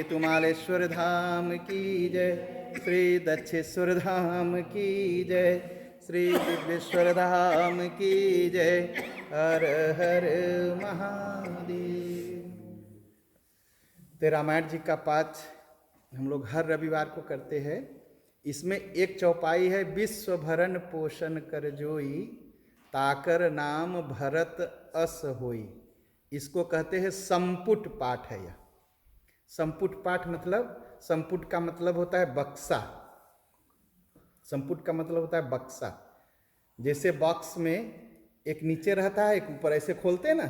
तुमालेश्वर धाम की जय, श्री दक्षेश्वर धाम की जय, श्री दिव्येश्वर धाम की जय। हर हर महादेव। तो रामायण जी का पाठ हम लोग हर रविवार को करते हैं। इसमें एक चौपाई है, विश्व भरण पोषण कर जोई, ताकर नाम भरत अस होई। इसको कहते हैं संपुट पाठ है। यह संपुट पाठ मतलब, संपुट का मतलब होता है बक्सा। संपुट का मतलब होता है बक्सा। जैसे बॉक्स में एक नीचे रहता है, एक ऊपर, ऐसे खोलते हैं ना,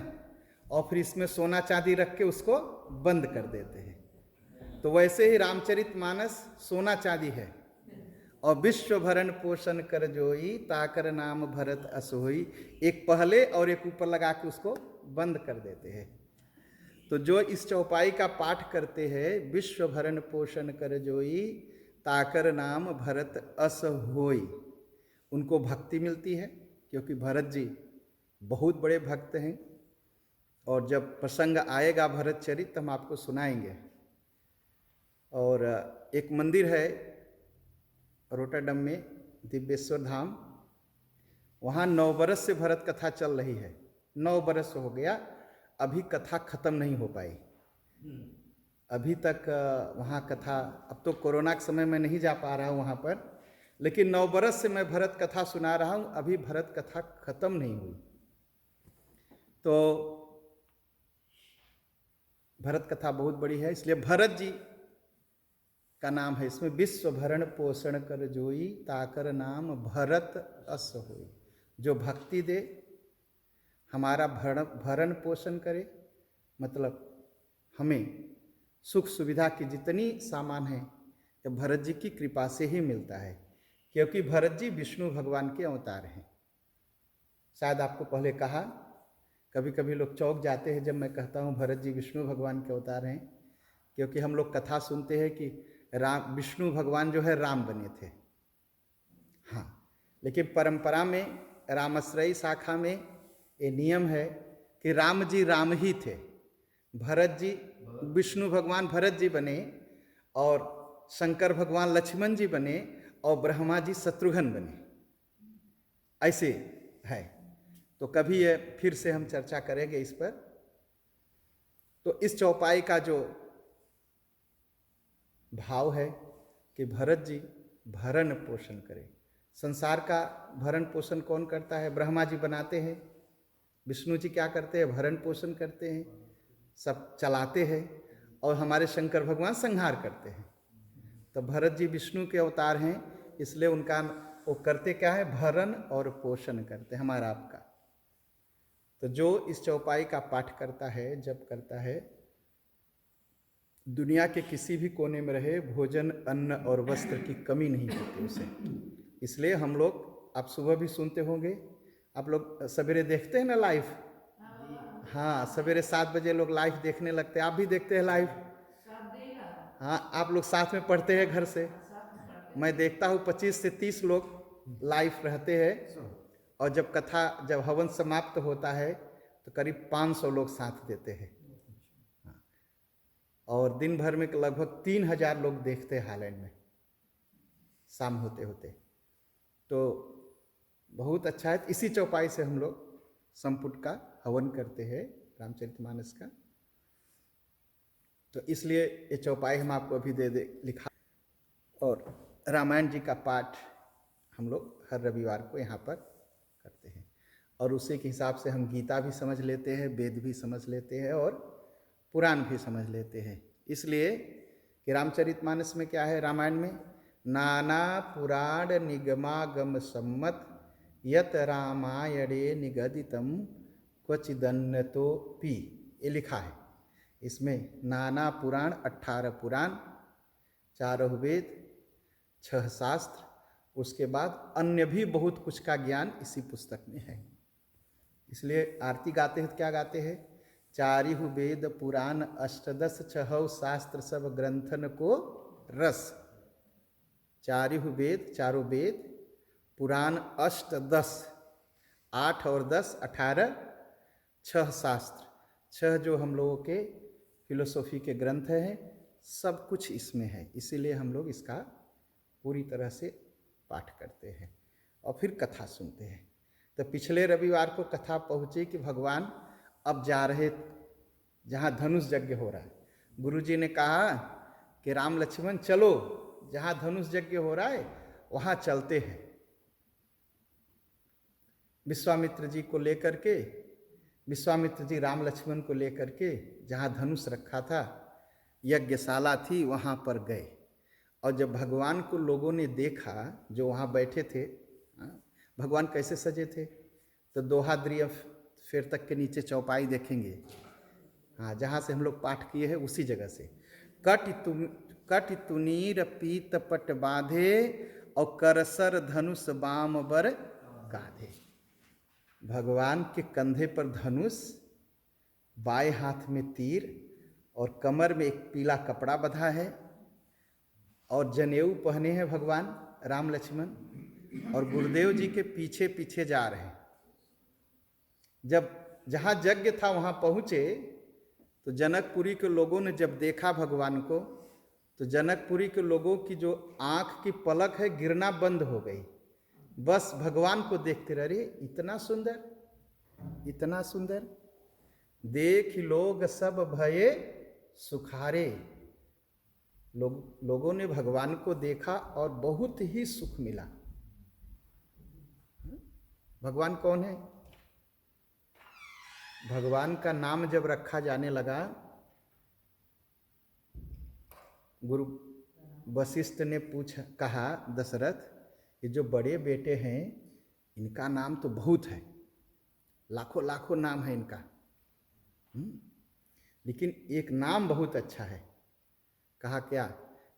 और फिर इसमें सोना चांदी रख के उसको बंद कर देते हैं। तो वैसे ही रामचरितमानस सोना चांदी है। और विश्व भरण पोषण कर जोई, ताकर नाम भरत अस होई। एक पहले और एक ऊपर लगा के उसको बंद कर देते हैं। तो जो इस चौपाई का पाठ करते हैं, विश्व भरण पोषण कर जोई, ताकर नाम भरत अस होई, उनको भक्ति मिलती है, क्योंकि भरत जी बहुत बड़े भक्त हैं। और जब प्रसंग आएगा भरत चरित हम आपको सुनाएंगे। और एक मंदिर है रोटरडम में, दिव्येश्वर धाम, वहाँ 9 बरस से भरत कथा चल रही है। 9 बरस हो गया, अभी कथा खत्म नहीं हो पाई। अभी तक वहाँ कथा, अब तो कोरोना के समय में नहीं जा पा रहा हूँ वहाँ पर, लेकिन 9 बरस से मैं भरत कथा सुना रहा हूँ, अभी भरत कथा खत्म नहीं हुई। तो भरत कथा बहुत बड़ी है, इसलिए भरत जी का नाम है इसमें। विश्व भरण पोषण कर जोई, ताकर नाम भरत अस होई। जो भक्ति दे, हमारा भरण पोषण करे, मतलब हमें सुख सुविधा की जितनी सामान है, ये भरत जी की कृपा से ही मिलता है, क्योंकि भरत जी विष्णु भगवान के अवतार हैं। शायद आपको पहले कहा, कभी कभी लोग चौंक जाते हैं जब मैं कहता हूँ भरत जी विष्णु भगवान के अवतार हैं, क्योंकि हम लोग कथा सुनते हैं कि राम, विष्णु भगवान जो है राम बने थे। हाँ, लेकिन परंपरा में, रामाश्रयी शाखा में ये नियम है कि राम जी राम ही थे। भरत जी, विष्णु भगवान भरत जी बने, और शंकर भगवान लक्ष्मण जी बने, और ब्रह्मा जी शत्रुघ्न बने, ऐसे है। तो कभी ये फिर से हम चर्चा करेंगे इस पर। तो इस चौपाई का जो भाव है कि भरत जी भरण पोषण करें। संसार का भरण पोषण कौन करता है? ब्रह्मा जी बनाते हैं, विष्णु जी क्या करते हैं? भरण पोषण करते हैं, सब चलाते हैं, और हमारे शंकर भगवान संहार करते हैं। तो भरत जी विष्णु के अवतार हैं, इसलिए उनका वो करते क्या है? भरण और पोषण करते हैं हमारा आपका। तो जो इस चौपाई का पाठ करता है, जब करता है, दुनिया के किसी भी कोने में रहे, भोजन, अन्न और वस्त्र की कमी नहीं होती उसे। इसलिए हम लोग, आप सुबह भी सुनते होंगे, आप लोग सवेरे देखते हैं ना लाइव? हाँ, सवेरे 7 बजे लोग लाइव देखने लगते हैं। आप भी देखते हैं लाइव? हाँ, आप लोग साथ में पढ़ते हैं घर से? मैं देखता हूँ 25 से 30 लोग लाइव रहते हैं, और जब कथा, जब हवन समाप्त होता है तो करीब 500 लोग साथ देते हैं। और दिन भर में लगभग 3000 लोग देखते हैं हालैंड में शाम होते होते। तो बहुत अच्छा है। इसी चौपाई से हम लोग संपुट का हवन करते हैं, रामचरितमानस का। तो इसलिए ये चौपाई हम आपको अभी दे लिखा। और रामायण जी का पाठ हम लोग हर रविवार को यहाँ पर करते हैं, और उसी के हिसाब से हम गीता भी समझ लेते हैं, वेद भी समझ लेते हैं, और पुराण भी समझ लेते हैं। इसलिए कि रामचरितमानस में क्या है? रामायण में नाना पुराण निगमागम सम्मत यत रामायणे निगदितम क्वचिदन्यतोपि, ये लिखा है। इसमें नाना पुराण, 18 पुराण, 4 वेद, 6 शास्त्र, उसके बाद अन्य भी बहुत कुछ का ज्ञान इसी पुस्तक में है। इसलिए आरती गाते हैं तो क्या गाते हैं? 4 वेद पुराण अष्टदश 6 शास्त्र सब ग्रंथन को रस। 4 वेद, 4 वेद, पुराण 8 10, 8 और 10 18, 6 शास्त्र, 6 जो हम लोगों के फिलोसॉफी के ग्रंथ हैं, सब कुछ इसमें है, इसीलिए हम लोग इसका पूरी तरह से पाठ करते हैं और फिर कथा सुनते हैं। तो पिछले रविवार को कथा पहुँची कि भगवान अब जा रहे जहाँ धनुष यज्ञ हो रहा है। गुरुजी ने कहा कि राम लक्ष्मण चलो, जहाँ धनुष यज्ञ हो रहा है वहाँ चलते हैं। विश्वामित्र जी को लेकर के, विश्वामित्र जी राम लक्ष्मण को लेकर के जहाँ धनुष रखा था, यज्ञशाला थी, वहाँ पर गए। और जब भगवान को लोगों ने देखा जो वहाँ बैठे थे, भगवान कैसे सजे थे, तो दोहाद्रिय फेर तक के नीचे चौपाई देखेंगे, हाँ, जहाँ से हम लोग पाठ किए हैं उसी जगह से। कट तुनीर पीत पट बांधे और करसर धनुष बाम बर कांधे। भगवान के कंधे पर धनुष, बाएं हाथ में तीर और कमर में एक पीला कपड़ा बंधा है और जनेऊ पहने हैं भगवान राम लक्ष्मण, और गुरुदेव जी के पीछे पीछे जा रहे हैं। जब जहाँ यज्ञ था वहाँ पहुँचे तो जनकपुरी के लोगों ने जब देखा भगवान को, तो जनकपुरी के लोगों की जो आँख की पलक है गिरना बंद हो गई। बस भगवान को देखते रहे, इतना सुंदर, इतना सुंदर, देख लोग सब भये सुखारे। लोगों ने भगवान को देखा और बहुत ही सुख मिला। भगवान कौन है? भगवान का नाम जब रखा जाने लगा, गुरु वशिष्ठ ने कहा दशरथ, ये जो बड़े बेटे हैं इनका नाम तो बहुत है, लाखों लाखों नाम है इनका, लेकिन एक नाम बहुत अच्छा है। कहा क्या?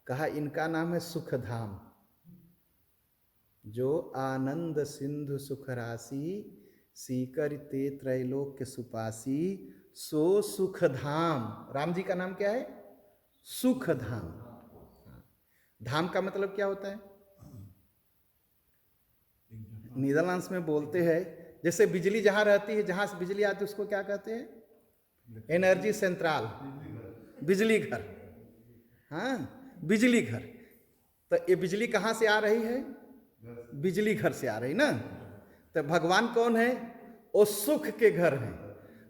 कहा इनका नाम है सुखधाम। जो आनंद सिंधु सुख राशि, सीकर ते त्रैलोक्य सुपासी, सो सुखधाम। राम जी का नाम क्या है? सुखधाम। धाम का मतलब क्या होता है? नीदरलैंड्स में बोलते हैं, जैसे बिजली जहाँ रहती है, जहाँ से बिजली आती है उसको क्या कहते हैं? एनर्जी सेंट्रल, बिजली घर। हाँ, बिजली घर। तो ये बिजली कहाँ से आ रही है? बिजली घर से आ रही ना। तो भगवान कौन है? वो सुख के घर है।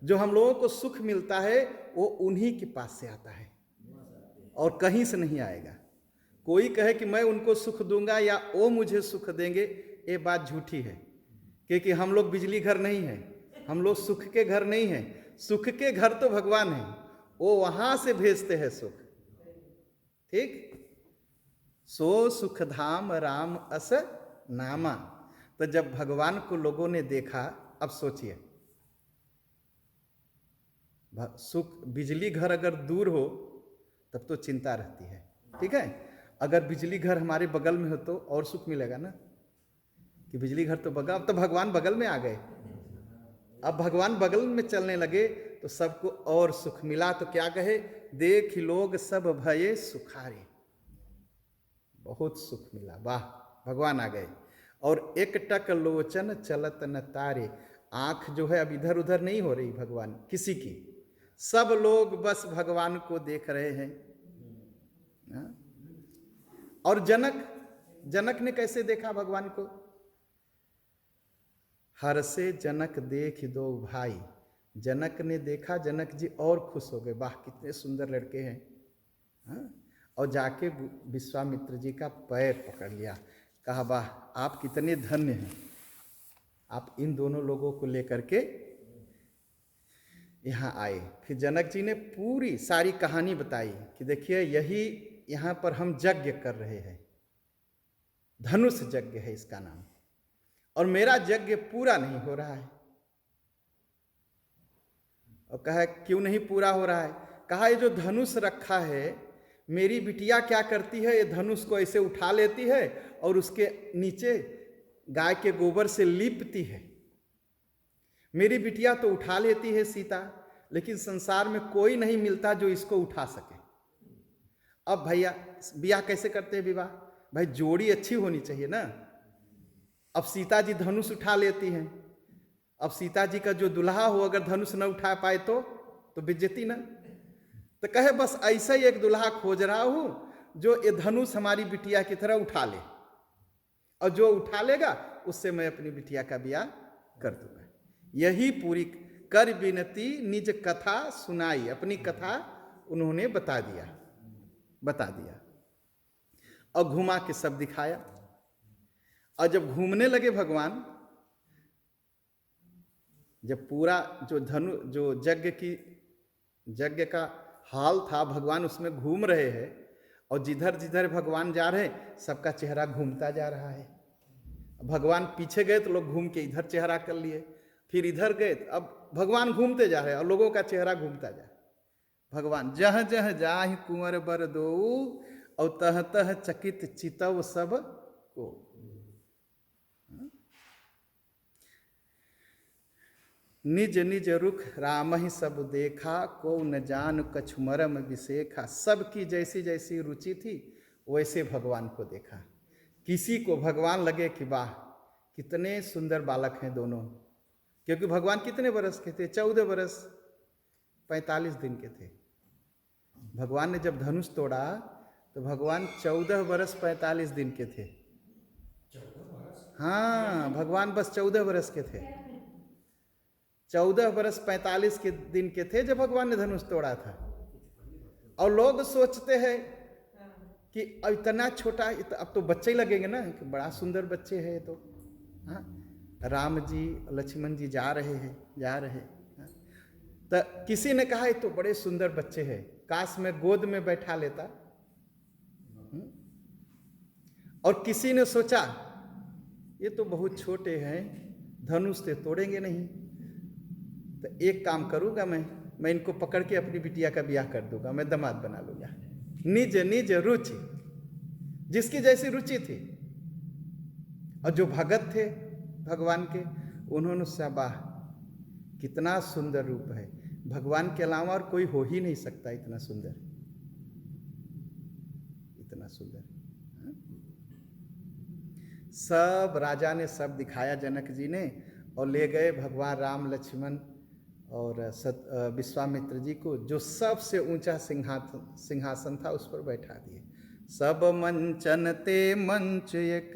जो हम लोगों को सुख मिलता है वो उन्हीं के पास से आता है और कहीं से नहीं आएगा। कोई कहे कि मैं उनको सुख दूंगा या वो मुझे सुख देंगे, ये बात झूठी है, क्योंकि हम लोग बिजली घर नहीं है, हम लोग सुख के घर नहीं है। सुख के घर तो भगवान है, वो वहां से भेजते हैं सुख। ठीक? सो सुख धाम राम अस नामा। तो जब भगवान को लोगों ने देखा, अब सोचिए, सुख, बिजली घर अगर दूर हो तब तो चिंता रहती है, ठीक है। अगर बिजली घर हमारे बगल में हो तो और सुख मिलेगा ना, कि बिजली घर तो बगल, अब तो भगवान बगल में आ गए। अब भगवान बगल में चलने लगे तो सबको और सुख मिला। तो क्या कहे? देख लोग सब भये सुखारे। बहुत सुख मिला, वाह, भगवान आ गए। और एक टक लोचन चलत न तारे। आंख जो है अब इधर उधर नहीं हो रही भगवान किसी की, सब लोग बस भगवान को देख रहे हैं। और जनक ने कैसे देखा भगवान को? हर से जनक देख दो भाई। जनक ने देखा, जनक जी और खुश हो गए, वाह कितने सुंदर लड़के हैं। और जाके विश्वामित्र जी का पैर पकड़ लिया, कहा वाह आप कितने धन्य हैं, आप इन दोनों लोगों को लेकर के यहाँ आए। फिर जनक जी ने पूरी सारी कहानी बताई कि देखिए यही यहाँ पर हम यज्ञ कर रहे हैं, धनुष यज्ञ है इसका नाम, और मेरा यज्ञ पूरा नहीं हो रहा है। और कहा क्यों नहीं पूरा हो रहा है? कहा ये जो धनुष रखा है, मेरी बिटिया क्या करती है, ये धनुष को ऐसे उठा लेती है और उसके नीचे गाय के गोबर से लीपती है। मेरी बिटिया तो उठा लेती है सीता, लेकिन संसार में कोई नहीं मिलता जो इसको उठा सके। अब भैया ब्याह कैसे करते हैं? विवाह भाई जोड़ी अच्छी होनी चाहिए ना। अब सीता जी धनुष उठा लेती हैं, अब सीता जी का जो दुल्हा हो अगर धनुष न उठा पाए तो बेइज्जती ना। तो कहे बस ऐसा ही एक दूल्हा खोज रहा हूं जो ये धनुष हमारी बिटिया की तरह उठा ले, और जो उठा लेगा उससे मैं अपनी बिटिया का ब्याह कर दूंगा। यही पूरी कर विनती निज कथा सुनाई, अपनी कथा उन्होंने बता दिया और घुमा के सब दिखाया। और जब घूमने लगे भगवान, जब पूरा जो यज्ञ का हाल था, भगवान उसमें घूम रहे हैं, और जिधर जिधर भगवान जा रहे हैं सबका चेहरा घूमता जा रहा है। भगवान पीछे गए तो लोग घूम के इधर चेहरा कर लिए, फिर इधर गए, अब भगवान घूमते जा रहे हैं और लोगों का चेहरा घूमता जा। भगवान जह जह जाहि कुंवर बर दो, और तह तह चकित चितव सब को। निज निज रुख राम ही सब देखा, को न जान कछु मरम विसेखा। सबकी जैसी जैसी रुचि थी वैसे भगवान को देखा। किसी को भगवान लगे कि वाह कितने सुंदर बालक हैं दोनों, क्योंकि भगवान कितने बरस के थे? 14 बरस 45 दिन के थे। भगवान ने जब धनुष तोड़ा तो भगवान 14 बरस 45 दिन के थे। हाँ, भगवान बस 14 बरस के थे। 14 बरस 45 के दिन के थे जब भगवान ने धनुष तोड़ा था। और लोग सोचते हैं कि इतना छोटा, अब तो बच्चे ही लगेंगे ना, कि बड़ा सुंदर बच्चे हैं तो। हाँ, राम जी लक्ष्मण जी जा रहे हैं। हाँ? तो किसी ने कहा ये तो बड़े सुंदर बच्चे हैं, काश मैं गोद में बैठा लेता। और किसी ने सोचा ये तो बहुत छोटे हैं, धनुष से तोड़ेंगे नहीं, तो एक काम करूंगा, मैं इनको पकड़ के अपनी बिटिया का ब्याह कर दूंगा, मैं दामाद बना लूंगा। निज निज रुचि, जिसकी जैसी रुचि थी। और जो भगत थे भगवान के, उन्होंने वाह कितना सुंदर रूप है, भगवान के अलावा और कोई हो ही नहीं सकता इतना सुंदर, इतना सुंदर। सब राजा ने सब दिखाया जनक जी ने, और ले गए भगवान राम लक्ष्मण और विश्वामित्र जी को, जो सबसे ऊंचा सिंहासन था उस पर बैठा दिए। सब मंचन ते मंच एक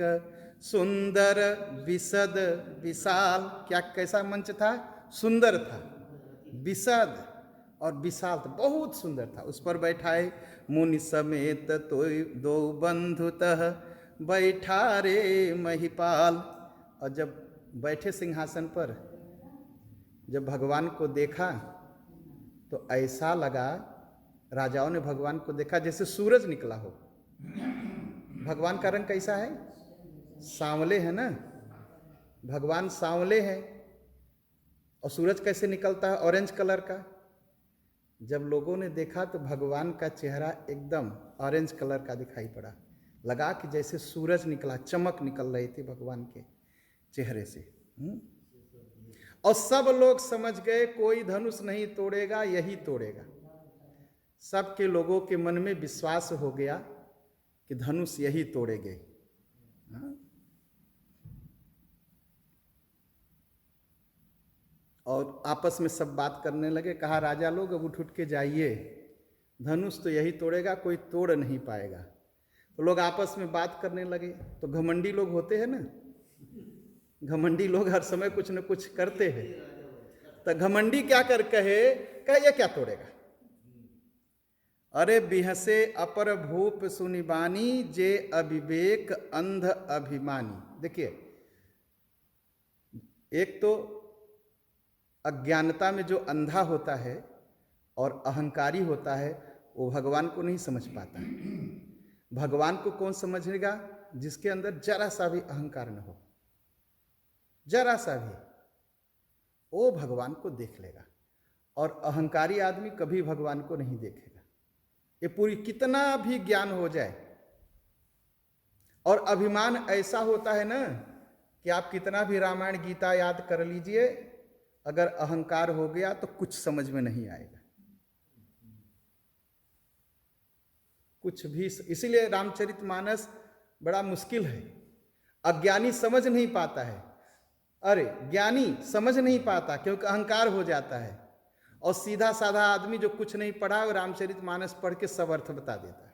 सुंदर विशद विशाल। क्या कैसा मंच था? सुंदर था, विशद और विशाल था, बहुत सुंदर था। उस पर बैठाए मुनि समेत तो दो बंधुतः बैठा रे महिपाल। और जब बैठे सिंहासन पर, जब भगवान को देखा तो ऐसा लगा, राजाओं ने भगवान को देखा जैसे सूरज निकला हो। भगवान का रंग कैसा है? सांवले है ना, भगवान सांवले हैं। और सूरज कैसे निकलता है? ऑरेंज कलर का। जब लोगों ने देखा तो भगवान का चेहरा एकदम ऑरेंज कलर का दिखाई पड़ा, लगा कि जैसे सूरज निकला, चमक निकल रही थी भगवान के चेहरे से। और सब लोग समझ गए कोई धनुष नहीं तोड़ेगा, यही तोड़ेगा। सबके लोगों के मन में विश्वास हो गया कि धनुष यही तोड़ेंगे। और आपस में सब बात करने लगे। कहा राजा लोग अब उठ के जाइए, धनुष तो यही तोड़ेगा, कोई तोड़ नहीं पाएगा। तो लोग आपस में बात करने लगे। तो घमंडी लोग होते हैं ना, घमंडी लोग हर समय कुछ न कुछ करते हैं। तो घमंडी क्या कर कहे ये क्या तोड़ेगा? अरे बिहसे अपर भूप सुनिबानी, जे अविवेक अंध अभिमानी। देखिए, एक तो अज्ञानता में जो अंधा होता है और अहंकारी होता है, वो भगवान को नहीं समझ पाता। भगवान को कौन समझेगा? जिसके अंदर जरा सा भी अहंकार न हो, जरा सा भी, वो भगवान को देख लेगा। और अहंकारी आदमी कभी भगवान को नहीं देखेगा। ये पूरी कितना भी ज्ञान हो जाए, और अभिमान ऐसा होता है ना कि आप कितना भी रामायण गीता याद कर लीजिए, अगर अहंकार हो गया तो कुछ समझ में नहीं आएगा, कुछ भी। इसीलिए रामचरितमानस बड़ा मुश्किल है। अज्ञानी समझ नहीं पाता है, अरे ज्ञानी समझ नहीं पाता क्योंकि अहंकार हो जाता है। और सीधा साधा आदमी जो कुछ नहीं पढ़ा वो रामचरितमानस पढ़ के सब अर्थ बता देता है।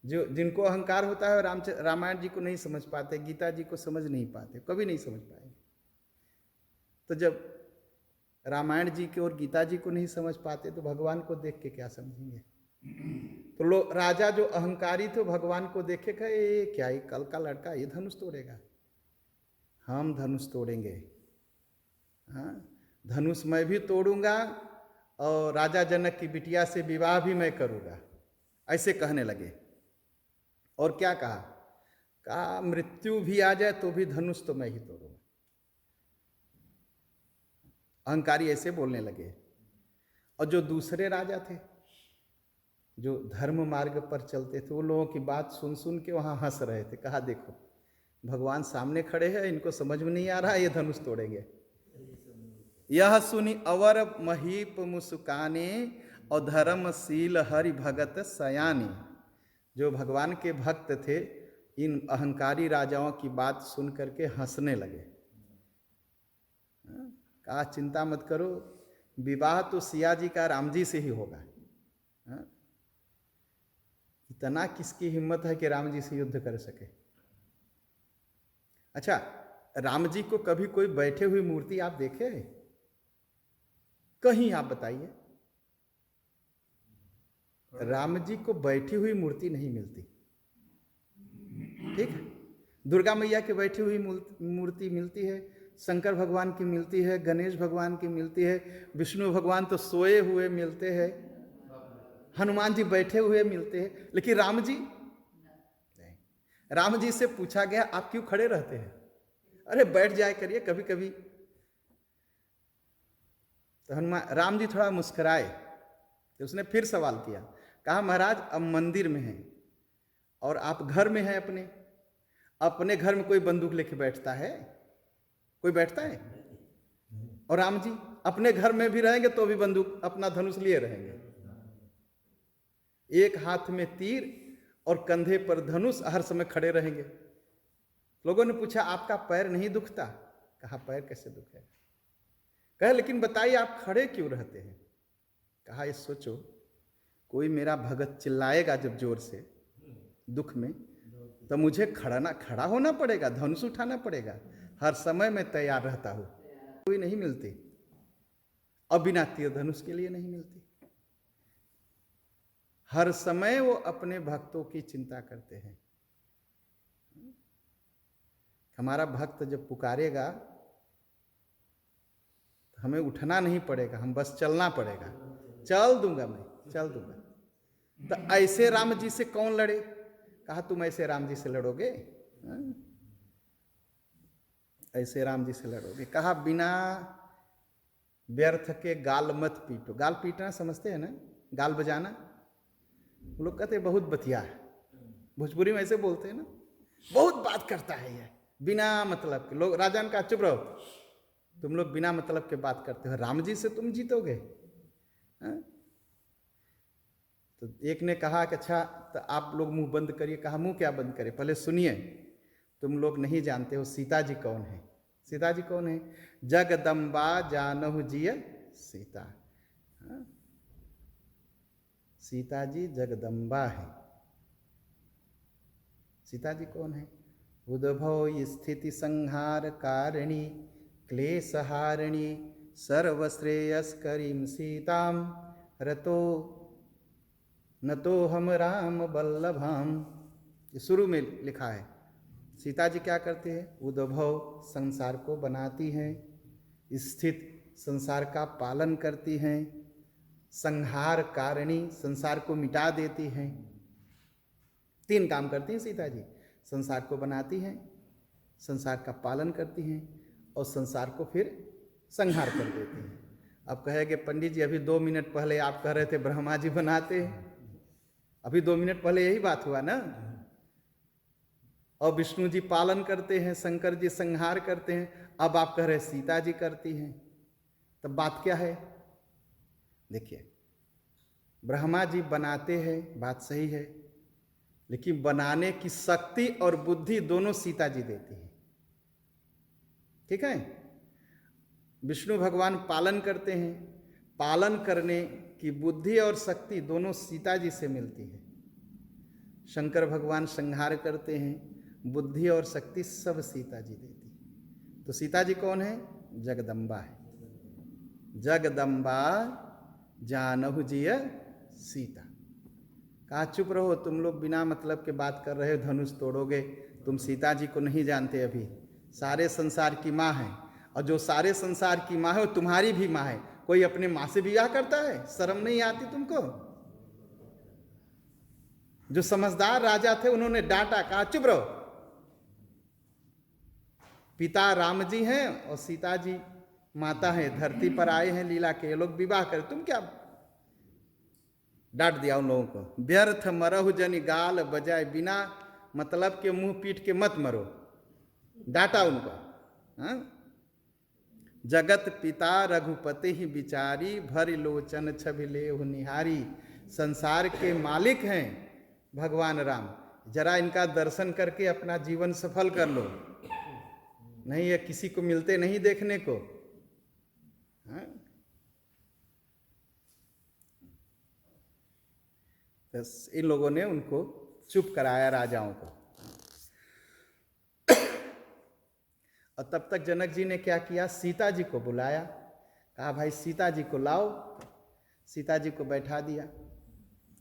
जो जिनको अहंकार होता है रामायण जी को नहीं समझ पाते, गीता जी को समझ नहीं पाते, कभी नहीं समझ पाएंगे। तो जब रामायण जी के और गीता जी को नहीं समझ पाते तो भगवान को देख के क्या समझेंगे? तो लोग राजा जो अहंकारी थे भगवान को देखे कहे ये क्या, ये कल का लड़का ये धनुष तोड़ेगा, हम धनुष तोड़ेंगे। हाँ, धनुष मैं भी तोड़ूंगा और राजा जनक की बिटिया से विवाह भी मैं करूंगा, ऐसे कहने लगे। और क्या कहा मृत्यु भी आ जाए तो भी धनुष तो मैं ही तोड़ूंगा। अहंकारी ऐसे बोलने लगे। और जो दूसरे राजा थे जो धर्म मार्ग पर चलते थे वो लोगों की बात सुन सुन के वहां हंस रहे थे। कहा देखो भगवान सामने खड़े हैं, इनको समझ में नहीं आ रहा, ये धनुष तोड़ेंगे। यह सुनी अवर महीप मुस्काने और धर्मशील हरि भगत सयानी। जो भगवान के भक्त थे इन अहंकारी राजाओं की बात सुन करके हंसने लगे। कहा चिंता मत करो, विवाह तो सिया जी का राम जी से ही होगा। इतना किसकी हिम्मत है कि राम जी से युद्ध कर सके? अच्छा, राम जी को कभी कोई बैठे हुई मूर्ति आप देखे? कहीं आप बताइए। राम जी को बैठी हुई मूर्ति नहीं मिलती। ठीक है, दुर्गा मैया की बैठी हुई मूर्ति मिलती है, शंकर भगवान की मिलती है, गणेश भगवान की मिलती है, विष्णु भगवान तो सोए हुए मिलते हैं, हनुमान जी बैठे हुए मिलते हैं, लेकिन राम जी नहीं। राम जी से पूछा गया आप क्यों खड़े रहते हैं? अरे बैठ जाए करिए कभी कभी। तो राम जी थोड़ा मुस्कुराए तो उसने फिर सवाल किया। कहा महाराज अब मंदिर में हैं और आप घर में हैं, अपने घर में कोई बंदूक लेके बैठता है? कोई बैठता है? और राम जी अपने घर में भी रहेंगे तो भी बंदूक अपना धनुष लिए रहेंगे, एक हाथ में तीर और कंधे पर धनुष, हर समय खड़े रहेंगे। लोगों ने पूछा आपका पैर नहीं दुखता? कहा पैर कैसे दुखे? कहा लेकिन बताइए आप खड़े क्यों रहते हैं? कहा ये सोचो कोई मेरा भगत चिल्लाएगा जब जोर से दुख में तो मुझे खड़ा होना पड़ेगा, धनुष उठाना पड़ेगा, हर समय मैं तैयार रहता हूं। कोई नहीं मिलती और बिना तीर धनुष के लिए नहीं मिलती। हर समय वो अपने भक्तों की चिंता करते हैं। हमारा भक्त जब पुकारेगा तो हमें उठना नहीं पड़ेगा, हम बस चलना पड़ेगा। चल दूंगा मैं, चल दूंगा। तो ऐसे राम जी से कौन लड़े? कहा तुम ऐसे राम जी से लड़ोगे? ऐसे राम जी से लड़ोगे? कहा बिना व्यर्थ के गाल मत पीटो। गाल पीटना समझते हैं ना, गाल बजाना। लोग कहते हैं बहुत बतिया है, भोजपुरी में ऐसे बोलते हैं ना, बहुत बात करता है ये बिना मतलब के। लोग राजा ने कहा चुप रहो, तुम लोग बिना मतलब के बात करते हो, राम जी से तुम जीतोगे? तो एक ने कहा कि अच्छा तो आप लोग मुंह बंद करिए। कहा मुंह क्या बंद करें, पहले सुनिए, तुम लोग नहीं जानते हो सीता जी कौन है। सीता जी कौन है? जगदम्बा जानहु जिय सीता। सीता जी जगदम्बा है। सीता जी कौन है? उद्भव स्थिति संहार कारिणी क्लेशहारिणी सर्वश्रेयस्करीं सीताम रतो न तो हम राम बल्लभाम। ये शुरू में लिखा है। सीता जी क्या करती है? उद्भव संसार को बनाती हैं, स्थित संसार का पालन करती हैं, संहार कारिणी संसार को मिटा देती हैं। 3 काम करती हैं सीता जी। संसार को बनाती हैं, संसार का पालन करती हैं और संसार को फिर संहार कर देती हैं। अब कहेंगे पंडित जी अभी 2 मिनट पहले आप कह रहे थे ब्रह्मा जी बनाते हैं, अभी 2 मिनट पहले यही बात हुआ ना। और विष्णु जी पालन करते हैं, शंकर जी संहार करते हैं, अब आप कह रहे सीता जी करती हैं। तब बात क्या है? देखिए ब्रह्मा जी बनाते हैं, बात सही है, लेकिन बनाने की शक्ति और बुद्धि दोनों सीता जी देती हैं। ठीक है? विष्णु भगवान पालन करते हैं, पालन करने की बुद्धि और शक्ति दोनों सीता जी से मिलती है। शंकर भगवान संहार करते हैं, बुद्धि और शक्ति सब सीता जी देती है। तो सीता जी कौन है? जगदम्बा है। जगदम्बा जानहु जिय सीता। कहा चुप रहो, तुम लोग बिना मतलब के बात कर रहे हो, धनुष तोड़ोगे। तुम सीता जी को नहीं जानते, अभी सारे संसार की माँ है, और जो सारे संसार की माँ है वो तुम्हारी भी माँ है। कोई अपने माँ से विवाह करता है? शर्म नहीं आती तुमको? जो समझदार राजा थे उन्होंने डांटा, कहा चुप रहो, पिता राम जी हैं और सीता जी माता है, धरती पर आए हैं लीला के, ये लोग विवाह करें, तुम क्या? डांट दिया उन लोगों को। व्यर्थ मरहु जनि गाल बजाय, बिना मतलब के मुंह पीट के मत मरो, डांटा उनको। हाँ? जगत पिता रघुपति ही बिचारी, भर लोचन छवि लेहु निहारी। संसार के मालिक हैं भगवान राम, जरा इनका दर्शन करके अपना जीवन सफल कर लो। नहीं, ये किसी को मिलते नहीं देखने को। हाँ? तो इन लोगों ने उनको चुप कराया, राजाओं को। और तब तक जनक जी ने क्या किया? सीता जी को बुलाया, कहा भाई सीता जी को लाओ। सीता जी को बैठा दिया,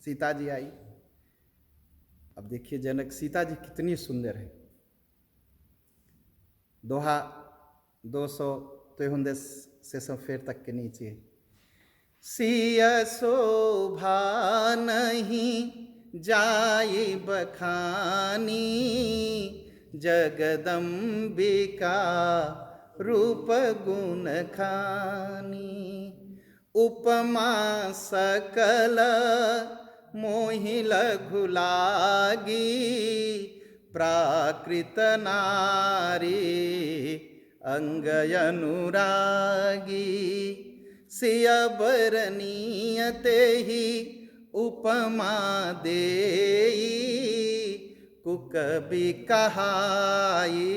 सीता जी आई। अब देखिए जनक, सीता जी कितनी सुंदर है। दोहा 253 से फेर तक के नीचे, सिय शोभा नहीं जाई बखानी, जगदम्बिका रूप गुण खानी। उपमा सकल मोहि लघु लागी, प्राकृत नारी अंग अनुरागी। सिय बरनीयते ही उपमा देई, कुकबि कहाई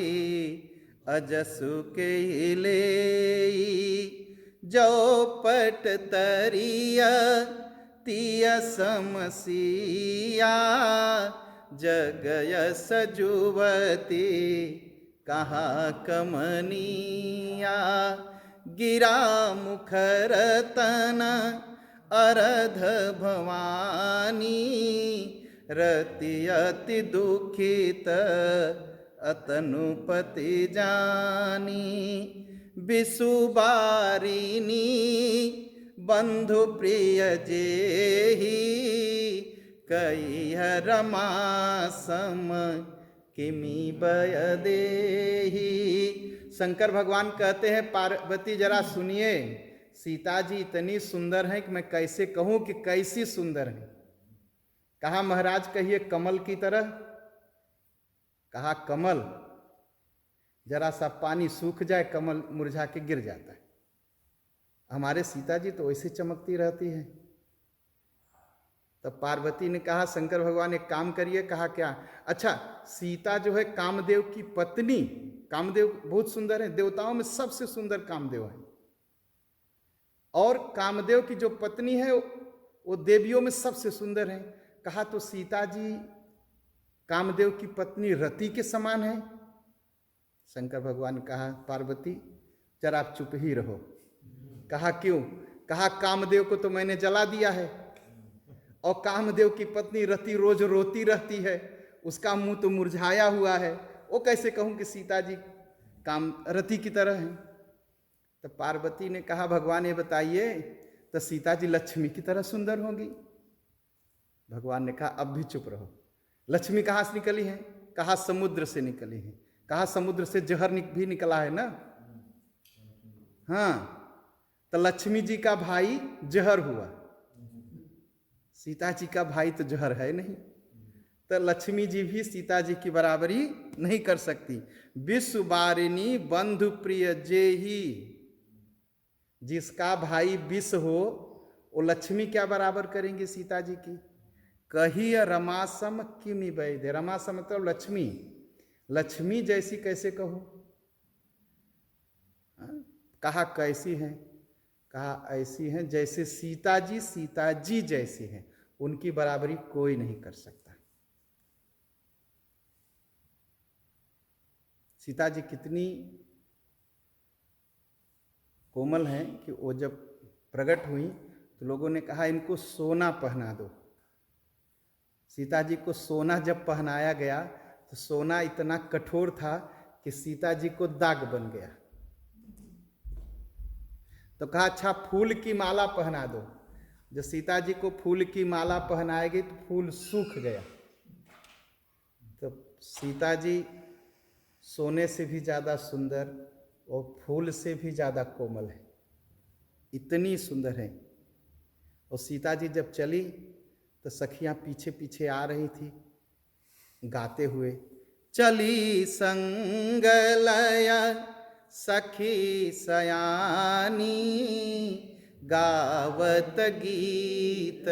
अजसु के लेई। जो पट तरिया तिय समसिया, जगयस जुवती कहाँ कमनिया। गिरा मुखर तन अरध भवानी, रति अति दुखित अतनुपति जानी। विसुबारिनी बंधु प्रिय जेही, कई रमा सम किमि बय देही। शंकर भगवान कहते हैं पार्वती जरा सुनिए, सीता जी इतनी सुंदर हैं कि मैं कैसे कहूं कि कैसी सुंदर हैं। कहा महाराज कहिए कमल की तरह। कहा कमल, जरा सा पानी सूख जाए कमल मुरझा के गिर जाता है। हमारे सीता जी तो वैसे चमकती रहती है। तब पार्वती ने कहा, शंकर भगवान एक काम करिए। कहा क्या? अच्छा, सीता जो है कामदेव की पत्नी, कामदेव बहुत सुंदर है, देवताओं में सबसे सुंदर कामदेव है, और कामदेव की जो पत्नी है वो देवियों में सबसे सुंदर है। कहा तो सीता जी कामदेव की पत्नी रति के समान है। शंकर भगवान ने कहा पार्वती जरा आप चुप ही रहो। कहा क्यों? कहा कामदेव को तो मैंने जला दिया है, और कामदेव की पत्नी रति रोज रोती रहती है, उसका मुंह तो मुरझाया हुआ है, वो कैसे कहूं कि सीता जी रति की तरह हैं। तो पार्वती ने कहा भगवान ये बताइए, तो सीता जी लक्ष्मी की तरह सुंदर होंगी। भगवान ने कहा अब भी चुप रहो। लक्ष्मी कहाँ से निकली है? कहा समुद्र से निकली है। कहा समुद्र से जहर भी निकला है ना। हाँ, तो लक्ष्मी जी का भाई जहर हुआ, सीता जी का भाई तो जहर है नहीं, तो लक्ष्मी जी भी सीता जी की बराबरी नहीं कर सकती। विषबारिणी बंधु प्रिय जेही, जिसका भाई विष हो वो लक्ष्मी क्या बराबर करेंगे सीता जी की। कही रमासम किमि वैद्य, रमासम मतलब लक्ष्मी, लक्ष्मी जैसी कैसे कहो। कहा कैसी हैं? कहा ऐसी हैं जैसे सीता जी जैसी हैं, उनकी बराबरी कोई नहीं कर सकता। सीता जी कितनी कोमल हैं कि वो जब प्रकट हुई तो लोगों ने कहा इनको सोना पहना दो। सीता जी को सोना जब पहनाया गया तो सोना इतना कठोर था कि सीता जी को दाग बन गया। तो कहा अच्छा फूल की माला पहना दो। जब सीता जी को फूल की माला पहनाई गई तो फूल सूख गया। तो सीता जी सोने से भी ज़्यादा सुंदर और फूल से भी ज़्यादा कोमल है, इतनी सुंदर है। और सीता जी जब चली तो सखियां पीछे पीछे आ रही थी गाते हुए, चली संग लय सखी सयानी, गावत गीत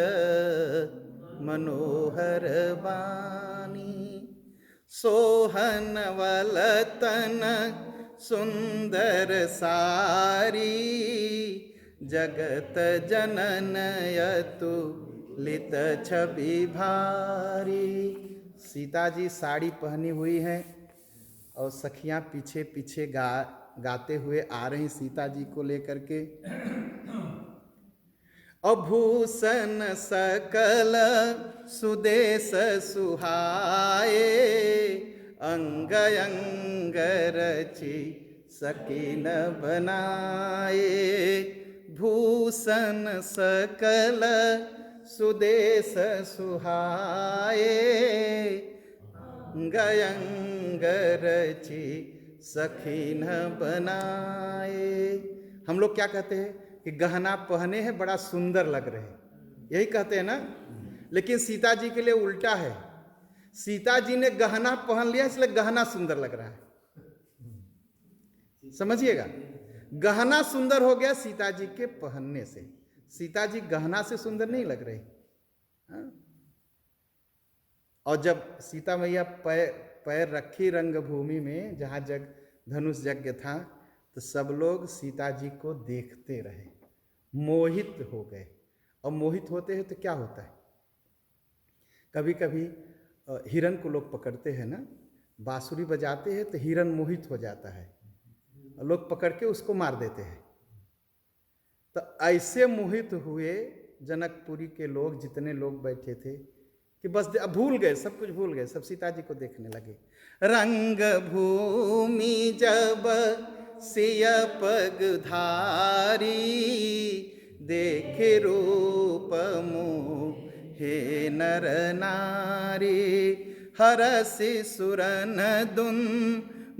मनोहर बानी, सोहन वलतन सुंदर सारी, जगत जनन यतुलित छवि भारी। सीता जी साड़ी पहनी हुई हैं और सखियां पीछे पीछे गाते हुए आ रही सीता जी को लेकर के। अभूषण सकल सुदेश सुहाए, अंग अंग रचि सकीन बनाए। भूषण सकल सुदेश सुहाए, अंग अंग रचि सकीन बनाए। हम लोग क्या कहते हैं कि गहना पहने हैं बड़ा सुंदर लग रहे हैं, यही कहते हैं ना। लेकिन सीता जी के लिए उल्टा है, सीता जी ने गहना पहन लिया इसलिए गहना सुंदर लग रहा है। समझिएगा, गहना सुंदर हो गया सीता जी के पहनने से, सीता जी गहना से सुंदर नहीं लग रही। और जब सीता मैया पैर रखी रंगभूमि में जहाँ धनुष यज्ञ था तो सब लोग सीता जी को देखते रहे, मोहित हो गए। और मोहित होते हैं तो क्या होता है, कभी कभी हिरन को लोग पकड़ते हैं ना, बांसुरी बजाते हैं तो हिरन मोहित हो जाता है, लोग पकड़ के उसको मार देते हैं। तो ऐसे मोहित हुए जनकपुरी के लोग, जितने लोग बैठे थे कि बस अब भूल गए, सब कुछ भूल गए, सब सीता जी को देखने लगे। रंग भूमि जब सिय पग धारी, देखे रूप मोहे नर नारी, हरसि सुरन दुन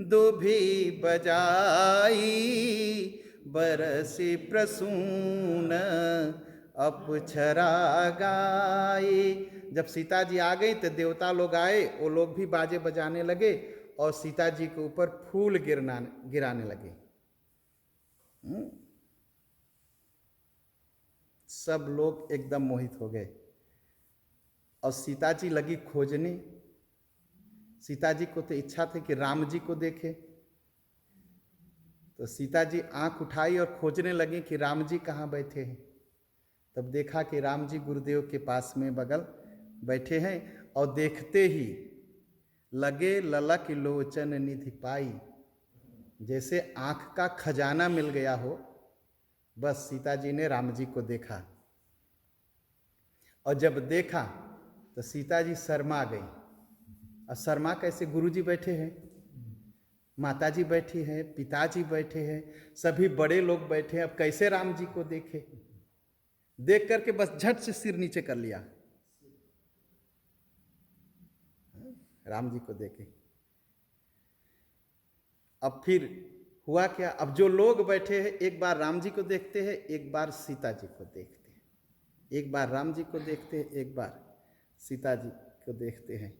दुभि बजाई, बरसि प्रसून अपछरा गाई। जब सीता जी आ गई तो देवता लोग आए, वो लोग भी बाजे बजाने लगे और सीता जी के ऊपर फूल गिराने लगे। सब लोग एकदम मोहित हो गए और सीता जी लगी खोजने। सीता जी को तो इच्छा थी कि राम जी को देखे, तो सीता जी आंख उठाई और खोजने लगी कि राम जी कहाँ बैठे हैं। तब देखा कि राम जी गुरुदेव के पास में बगल बैठे हैं और देखते ही लगे ललक लोचन निधि पाई, जैसे आंख का खजाना मिल गया हो। बस सीता जी ने राम जी को देखा और जब देखा तो सीता जी शर्मा गई। और शर्मा कैसे, गुरु जी बैठे हैं, माता जी बैठी हैं, पिताजी बैठे हैं, सभी बड़े लोग बैठे हैं, अब कैसे राम जी को देखे। देख करके बस झट से सिर नीचे कर लिया, राम जी को देखे। अब फिर हुआ क्या, अब जो लोग बैठे हैं एक बार राम जी को देखते हैं, एक बार सीता जी को देखते हैं, एक बार राम जी को देखते हैं, एक बार सीता जी को देखते हैं।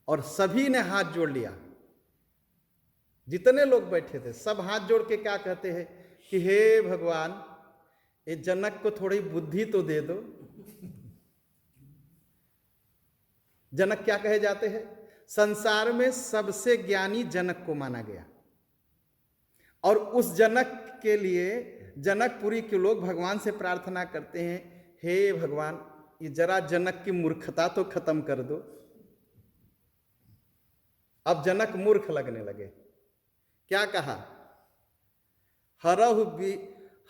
और सभी ने हाथ जोड़ लिया, जितने लोग बैठे थे सब हाथ जोड़ के क्या कहते हैं कि हे भगवान, ये जनक को थोड़ी बुद्धि तो दे दो। जनक क्या कहे जाते हैं, संसार में सबसे ज्ञानी जनक को माना गया और उस जनक के लिए जनकपुरी के लोग भगवान से प्रार्थना करते हैं, हे भगवान ये जरा जनक की मूर्खता तो खत्म कर दो। अब जनक मूर्ख लगने लगे। क्या कहा?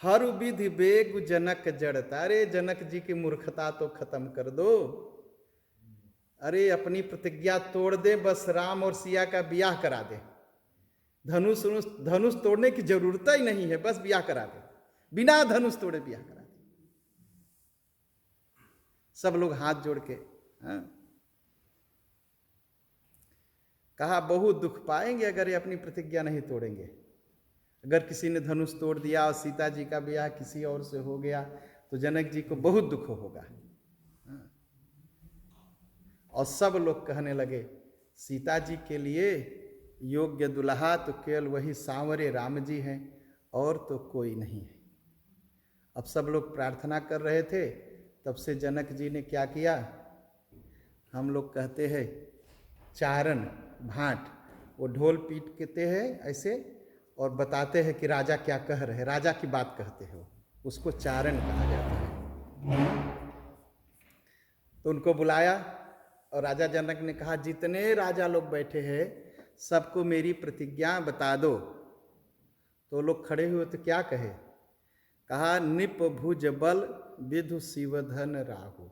हरु विधि बेगु जनक जड़ता। अरे जनक जी की मूर्खता तो खत्म कर दो। अरे अपनी प्रतिज्ञा तोड़ दे, बस राम और सिया का ब्याह करा दे। धनुष तोड़ने की जरूरत ही नहीं है, बस ब्याह करा दे, बिना धनुष तोड़े ब्याह करा दे। सब लोग हाथ जोड़ के कहा बहुत दुख पाएंगे अगर ये अपनी प्रतिज्ञा नहीं तोड़ेंगे। अगर किसी ने धनुष तोड़ दिया और सीता जी का ब्याह किसी और से हो गया तो जनक जी को बहुत दुख होगा। और सब लोग कहने लगे सीता जी के लिए योग्य दुल्हा तो केवल वही सांवरे राम जी हैं और तो कोई नहीं है। अब सब लोग प्रार्थना कर रहे थे, तब से जनक जी ने क्या किया? हम लोग कहते हैं चारण भाट, वो ढोल पीटते हैं ऐसे और बताते हैं कि राजा क्या कह रहे हैं, राजा की बात कहते हैं, उसको चारण कहा जाता है। तो उनको बुलाया और राजा जनक ने कहा जितने राजा लोग बैठे हैं सबको मेरी प्रतिज्ञा बता दो। तो लोग खड़े हुए तो क्या कहे? कहा निप भुज बल विधु शिवधन राहु।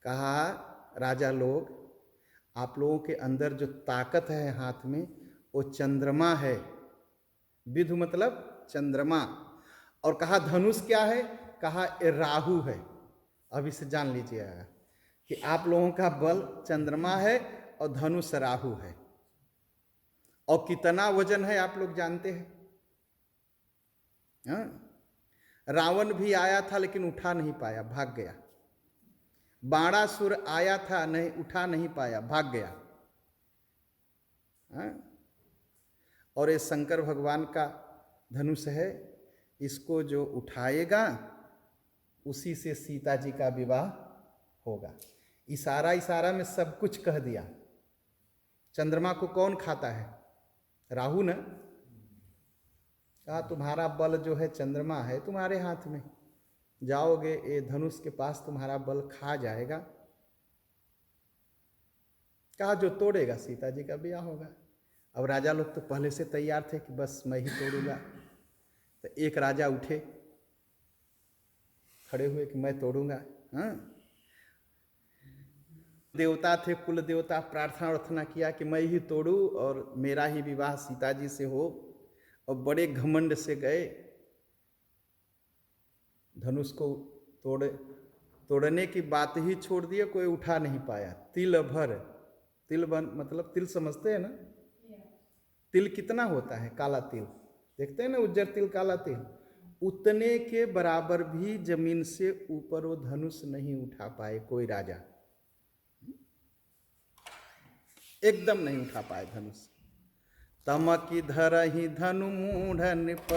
कहा राजा लोग आप लोगों के अंदर जो ताकत है हाथ में वो चंद्रमा है। विधु मतलब चंद्रमा। और कहा धनुष क्या है? कहा राहु है। अब इसे जान लीजिएगा कि आप लोगों का बल चंद्रमा है और धनुष राहु है। और कितना वजन है आप लोग जानते हैं? रावण भी आया था लेकिन उठा नहीं पाया, भाग गया। बाणासुर आया था, नहीं उठा नहीं पाया, भाग गया। और ये शंकर भगवान का धनुष है, इसको जो उठाएगा उसी से सीता जी का विवाह होगा। इशारा इशारा में सब कुछ कह दिया। चंद्रमा को कौन खाता है? राहु न। कहा तुम्हारा बल जो है चंद्रमा है तुम्हारे हाथ में, जाओगे ये धनुष के पास तुम्हारा बल खा जाएगा। कहा जो तोड़ेगा सीता जी का ब्याह होगा। अब राजा लोग तो पहले से तैयार थे कि बस मैं ही तोड़ूंगा। तो एक राजा उठे खड़े हुए कि मैं तोड़ूंगा। देवता थे, कुल देवता, प्रार्थना किया कि मैं ही तोड़ूं और मेरा ही विवाह सीता जी से हो। और बड़े घमंड से गए, धनुष को तोड़ने की बात ही छोड़ दिए, कोई उठा नहीं पाया। तिल भर, तिल मतलब तिल समझते हैं ना? तिल कितना होता है? काला तिल देखते हैं ना, उज्जर तिल काला तिल, उतने के बराबर भी जमीन से ऊपर वो धनुष नहीं उठा पाए कोई राजा। एकदम नहीं उठा पाए धनुष। तमकी धरहि धनु मूढ़ नृप,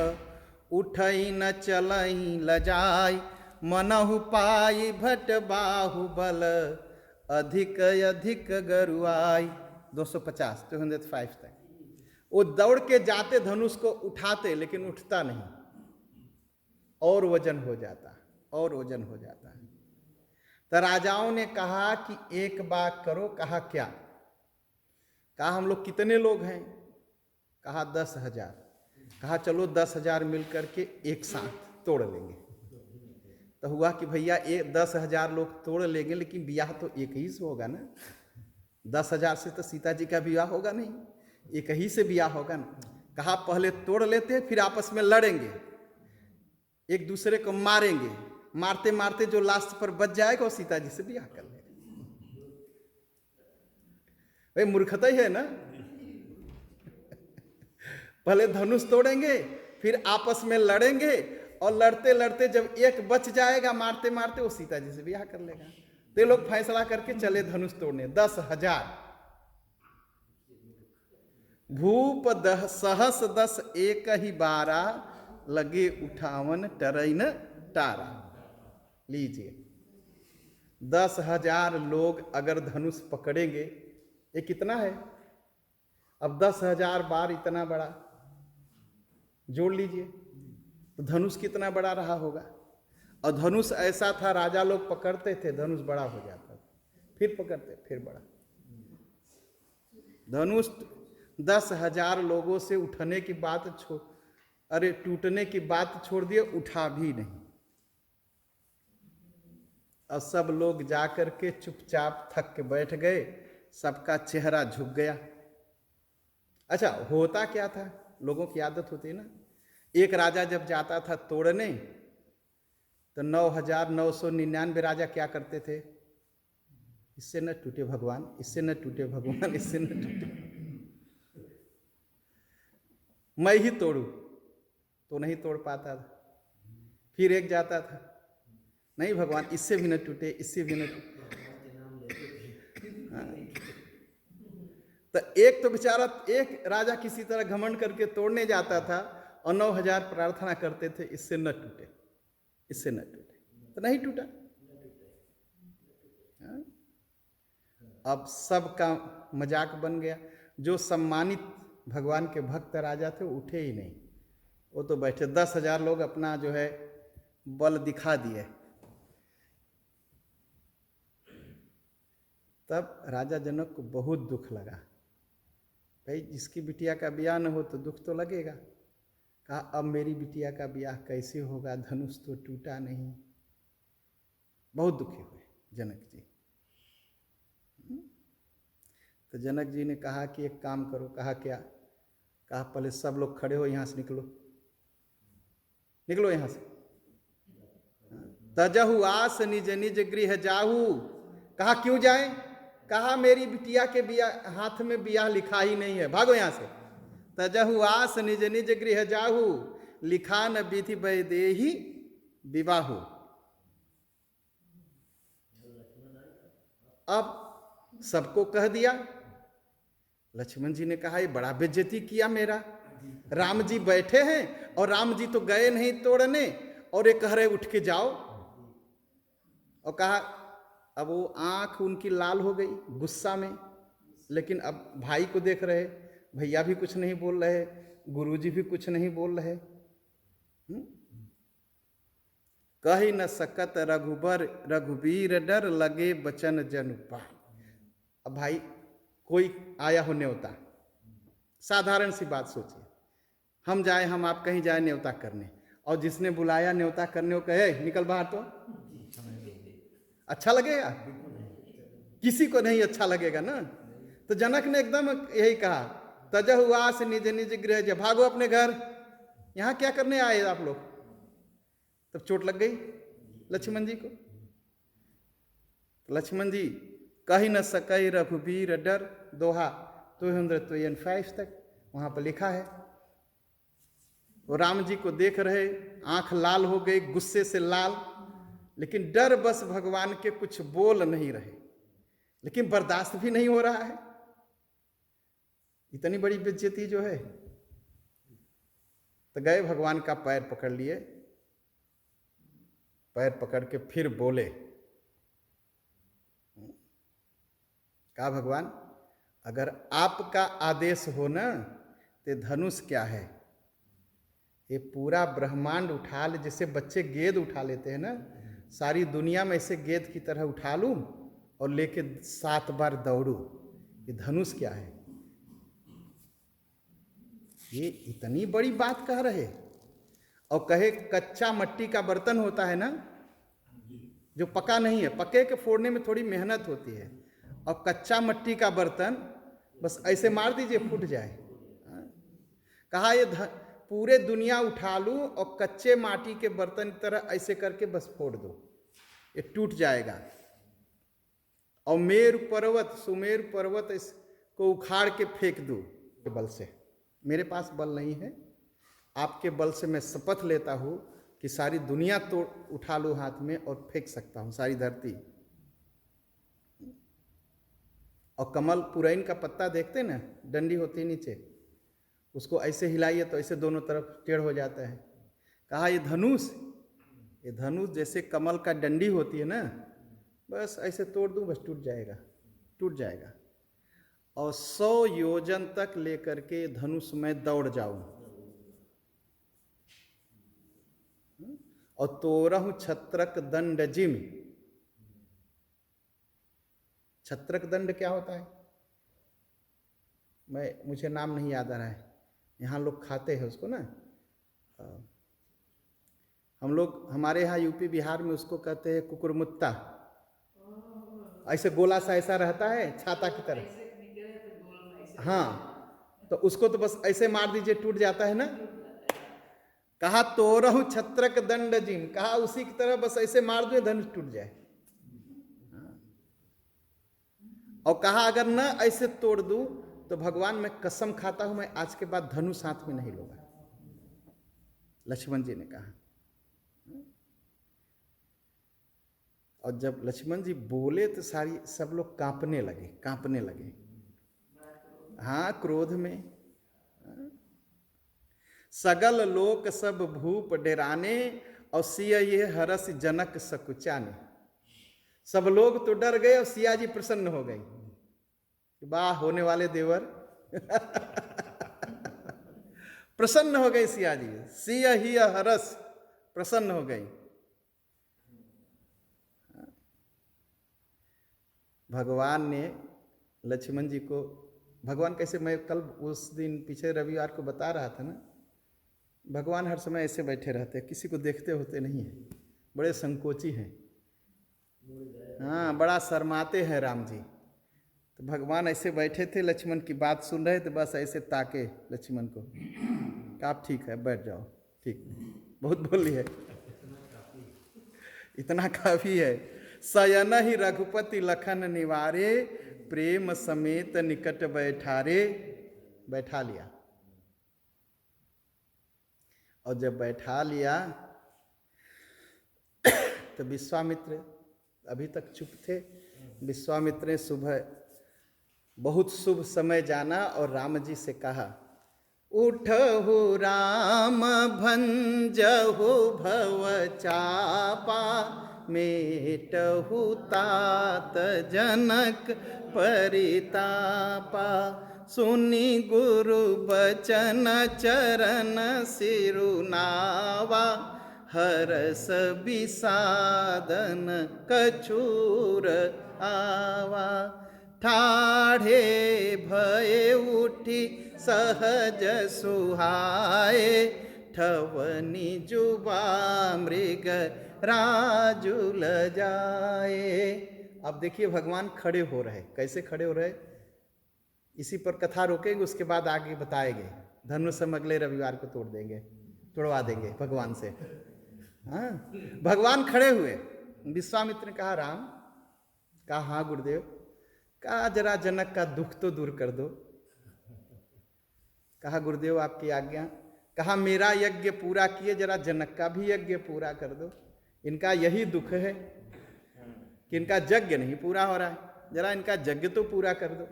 उठई न चलई लजाय, मनहु पाई भट बाहुबल, अधिक अधिक गरुआई। 250 205 तक वो दौड़ के जाते, धनुष को उठाते, लेकिन उठता नहीं, और वजन हो जाता, और वजन हो जाता है। तो राजाओं ने कहा कि एक बात करो। कहा क्या? कहा हम लोग कितने लोग हैं? कहा 10,000। कहा चलो 10,000 मिलकर के एक साथ तोड़ लेंगे। तो हुआ कि भैया 10,000 लोग तोड़ लेंगे, लेकिन ब्याह तो एक ही से होगा ना। 10,000 से तो सीता जी का ब्याह होगा नहीं, एक ही से ब्याह होगा ना। कहा पहले तोड़ लेते, फिर आपस में लड़ेंगे, एक दूसरे को मारेंगे, मारते मारते जो लास्ट पर बच जाएगा वो सीता जी से ब्याह कर लेगा। भाई मूर्खता ही है ना। पहले धनुष तोड़ेंगे, फिर आपस में लड़ेंगे, और लड़ते लड़ते जब एक बच जाएगा मारते मारते, वो सीता जी से ब्याह कर लेगा। तो लोग फैसला करके चले धनुष तोड़ने। 10,000। भूप सहस 10 एक ही 12, लगे उठावन टरैन टारा। लीजिए 10,000 लोग अगर धनुष पकड़ेंगे, ये कितना है? अब 10,000 बार इतना बड़ा जोड़ लीजिए तो धनुष कितना बड़ा रहा होगा। और धनुष ऐसा था, राजा लोग पकड़ते थे, धनुष बड़ा हो जाता था, फिर पकड़ते फिर बड़ा। धनुष 10,000 लोगों से उठने की बात अरे टूटने की बात छोड़ दिए, उठा भी नहीं। और सब लोग जाकर के चुपचाप थक के बैठ गए, सबका चेहरा झुक गया। अच्छा, होता क्या था, लोगों की आदत होती है ना, एक राजा जब जाता था तोड़ने तो 9,999 राजा क्या करते थे, इससे न टूटे भगवान, इससे न टूटे भगवान, इससे न टूटे, मैं ही तोड़ू, तो नहीं तोड़ पाता था। फिर एक जाता था, नहीं भगवान इससे भी न टूटे, इससे भी न टूटे। तो एक तो बेचारा, एक राजा किसी तरह घमंड करके तोड़ने जाता था और 9,000 प्रार्थना करते थे इससे न टूटे, इससे न टूटे, तो नहीं टूटा। अब सबका मजाक बन गया। जो सम्मानित भगवान के भक्त राजा थे उठे ही नहीं, वो तो बैठे। 10,000 लोग अपना जो है बल दिखा दिए। तब राजा जनक को बहुत दुख लगा। भाई जिसकी बिटिया का ब्याह न हो तो दुख तो लगेगा। कहा अब मेरी बिटिया का ब्याह कैसे होगा, धनुष तो टूटा नहीं। बहुत दुखी हुए जनक जी। तो जनक जी ने कहा कि एक काम करो। कहा क्या? कहा पहले सब लोग खड़े हो, यहाँ से निकलो, निकलो यहाँ से। तजहु आस निज निज गृह जाहू। कहा क्यों जाए? कहा मेरी बिटिया के बियाह हाथ में बियाह लिखा ही नहीं है, भागो यहाँ से। तजहु आस निज निज गृह जाहू, लिखा न विधि वैदेही विवाहु। अब सबको कह दिया। लक्ष्मण जी ने कहा ये बड़ा बेइज्जती किया मेरा। राम जी बैठे हैं और राम जी तो गए नहीं तोड़ने, और ये कह रहे उठ के जाओ। और कहा, अब वो आंख उनकी लाल हो गई गुस्सा में, लेकिन अब भाई को देख रहे, भैया भी कुछ नहीं बोल रहे, गुरुजी भी कुछ नहीं बोल रहे। कही न सकत रघुबर रघुबीर, डर लगे बचन जन पाए। अब भाई कोई आया हो न्योता, साधारण सी बात सोचिए, हम जाए, हम आप कहीं जाए न्योता करने, और जिसने बुलाया न्योता करने वो कहे निकल बाहर, तो अच्छा लगेगा? किसी को नहीं अच्छा लगेगा ना। तो जनक ने एकदम यही कहा, तजहु आस निज निज गृह जा, भागो अपने घर, यहां क्या करने आए आप लोग। तब चोट लग गई लक्ष्मण जी को। लक्ष्मण जी कही न सकई रघुबीर डर, दोहा 205 तक वहां पर लिखा है। वो राम जी को देख रहे, आंख लाल हो गई, गुस्से से लाल, लेकिन डर बस भगवान के कुछ बोल नहीं रहे, लेकिन बर्दाश्त भी नहीं हो रहा है इतनी बड़ी बेइज्जती जो है। तो गए भगवान का पैर पकड़ लिए, पैर पकड़ के फिर बोले, कहा भगवान अगर आपका आदेश हो ना तो धनुष क्या है, ये पूरा ब्रह्मांड उठा ले, जैसे बच्चे गेंद उठा लेते हैं ना, सारी दुनिया में ऐसे गेंद की तरह उठा लूं और लेके 7 बार दौड़ू, ये धनुष क्या है। ये इतनी बड़ी बात कह रहे। और कहे कच्चा मट्टी का बर्तन होता है ना, जो पका नहीं है, पके के फोड़ने में थोड़ी मेहनत होती है, और कच्चा मट्टी का बर्तन बस ऐसे मार दीजिए फूट जाए। कहा ये पूरे दुनिया उठा लूं और कच्चे माटी के बर्तन की तरह ऐसे करके बस फोड़ दो, ये टूट जाएगा। और मेरु पर्वत, सुमेरु पर्वत इसको उखाड़ के फेंक दो के बल से। मेरे पास बल नहीं है, आपके बल से मैं शपथ लेता हूं कि सारी दुनिया तो उठा लो हाथ में और फेंक सकता हूं, सारी धरती। और कमल पुरैन का पत्ता देखते ना, डंडी होती है नीचे, उसको ऐसे हिलाइए तो ऐसे दोनों तरफ टेढ़ हो जाता है। कहा ये धनुष, ये धनुष जैसे कमल का डंडी होती है ना, बस ऐसे तोड़ दूं बस टूट जाएगा, टूट जाएगा। और 100 योजन तक लेकर के धनुष में दौड़ जाऊं और तोरहु छत्रक दंड जिम। छत्रक दंड क्या होता है? मुझे नाम नहीं याद आ रहा है। यहाँ लोग खाते हैं उसको ना, हम लोग हमारे यहाँ यूपी बिहार में उसको कहते हैं कुकुरमुत्ता। ऐसे गोला सा ऐसा रहता है छाता की तरह। हाँ, तो उसको तो बस ऐसे मार दीजिए टूट जाता है ना। कहा तोरहु छत्रक दंड जिम, कहा उसी की तरह बस ऐसे मार दो धनुष टूट जाए। और कहा अगर न ऐसे तोड़ दूं तो भगवान मैं कसम खाता हूं मैं आज के बाद धनुष हाथ में नहीं लूंगा, लक्ष्मण जी ने कहा। और जब लक्ष्मण जी बोले तो सब लोग कांपने लगे। हाँ, क्रोध में। सगल लोक सब भूप डेराने और सिया ये हरस जनक सकुचाने। सब लोग तो डर गए और सिया जी प्रसन्न हो गई। वाह होने वाले देवर। प्रसन्न हो गई सिया जी, सिया ही हरस, प्रसन्न हो गई। भगवान ने लक्ष्मण जी को, भगवान कैसे, मैं कल उस दिन पीछे रविवार को बता रहा था ना, भगवान हर समय ऐसे बैठे रहते हैं, किसी को देखते होते नहीं है, बड़े संकोची हैं। हाँ, बड़ा शर्माते हैं राम जी। तो भगवान ऐसे बैठे थे, लक्ष्मण की बात सुन रहे थे, बस ऐसे ताके लक्ष्मण को, आप ठीक है बैठ जाओ, ठीक, बहुत बोली है, इतना काफी है। सयन ही रघुपति लखन निवारे, प्रेम समेत निकट बैठारे। बैठा लिया। और जब बैठा लिया तो विश्वामित्र अभी तक चुप थे। विश्वामित्र ने सुबह बहुत शुभ समय जाना और राम जी से कहा, उठहु राम भंजहु भव चापा, मेटहु तात जनक परितापा। सुनि गुरु बचन चरण सिरुनावा, हरस विषादन कछूर आवा। ठाढ़े भये उठी सहज सुहाए, ठवनी जुबा मृग राजुल जाए। अब देखिए भगवान खड़े हो रहे, कैसे खड़े हो रहे, इसी पर कथा रोकेंगे, उसके बाद आगे बताएंगे। धनुष हम अगले रविवार को तोड़वा देंगे भगवान से। हाँ, भगवान खड़े हुए। विश्वामित्र ने कहा राम, कहा हाँ गुरुदेव, कहा जरा जनक का दुख तो दूर कर दो। कहा गुरुदेव आपकी आज्ञा। कहा मेरा यज्ञ पूरा किए, जरा जनक का भी यज्ञ पूरा कर दो। इनका यही दुख है कि इनका यज्ञ नहीं पूरा हो रहा है, जरा इनका यज्ञ तो पूरा कर दो।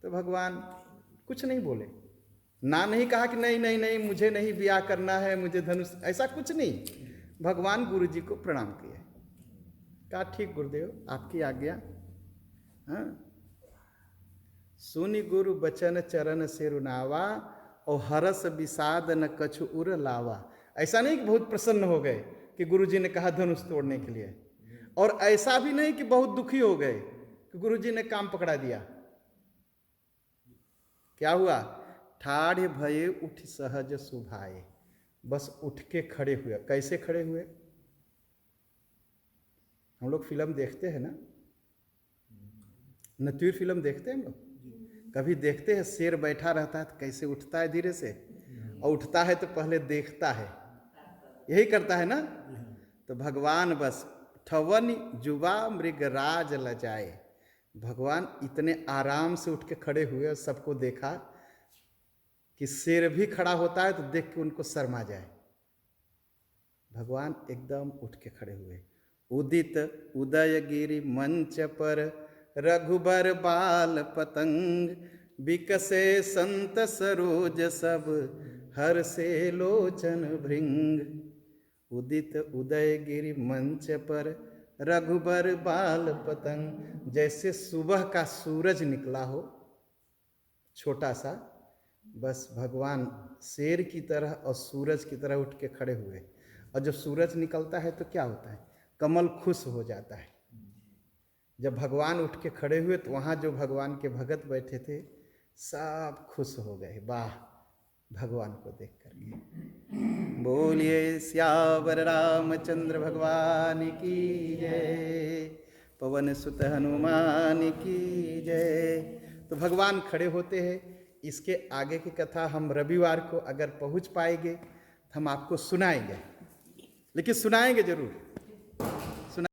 तो भगवान कुछ नहीं बोले, ना नहीं कहा कि नहीं नहीं नहीं मुझे नहीं ब्याह करना है, मुझे धनुष, ऐसा कुछ नहीं। भगवान गुरु जी को प्रणाम किए, कहा ठीक गुरुदेव आपकी आज्ञा। हाँ, सुनि गुरु बचन चरण सिरुनावा, और हरस विषाद न कछु उर लावा। ऐसा नहीं कि बहुत प्रसन्न हो गए कि गुरु जी ने कहा धनुष तोड़ने के लिए, और ऐसा भी नहीं कि बहुत दुखी हो गए कि गुरु जी ने काम पकड़ा दिया। क्या हुआ, ठाढ़ भये उठ सहज सुभाए, बस उठ के खड़े हुए। कैसे खड़े हुए, हम लोग फिल्म देखते हैं ना, नतवीर फिल्म देखते हैं हम लोग, कभी देखते हैं शेर बैठा रहता है तो कैसे उठता है धीरे से, और उठता है तो पहले देखता है, यही करता है ना। तो भगवान बस ठवन जुबा मृग राज लजाए, भगवान इतने आराम से उठ के खड़े हुए और सबको देखा कि शेर भी खड़ा होता है तो देख के उनको शर्मा जाए। भगवान एकदम उठ के खड़े हुए। उदित उदयगिरि मंच पर रघुबर बाल पतंग, बिकसे संत सरोज सब हर से लोचन भृंग। उदित उदयगिरि मंच पर रघुबर बाल पतंग। जैसे सुबह का सूरज निकला हो छोटा सा, बस भगवान शेर की तरह और सूरज की तरह उठ के खड़े हुए। और जब सूरज निकलता है तो क्या होता है, कमल खुश हो जाता है। जब भगवान उठ के खड़े हुए तो वहाँ जो भगवान के भगत बैठे थे सब खुश हो गए, वाह भगवान को देख करके। बोलिए सियावर रामचंद्र भगवान की जय, पवन सुत हनुमान की जय। तो भगवान खड़े होते हैं। इसके आगे की कथा हम रविवार को अगर पहुंच पाएंगे तो हम आपको सुनाएंगे, लेकिन सुनाएंगे जरूर।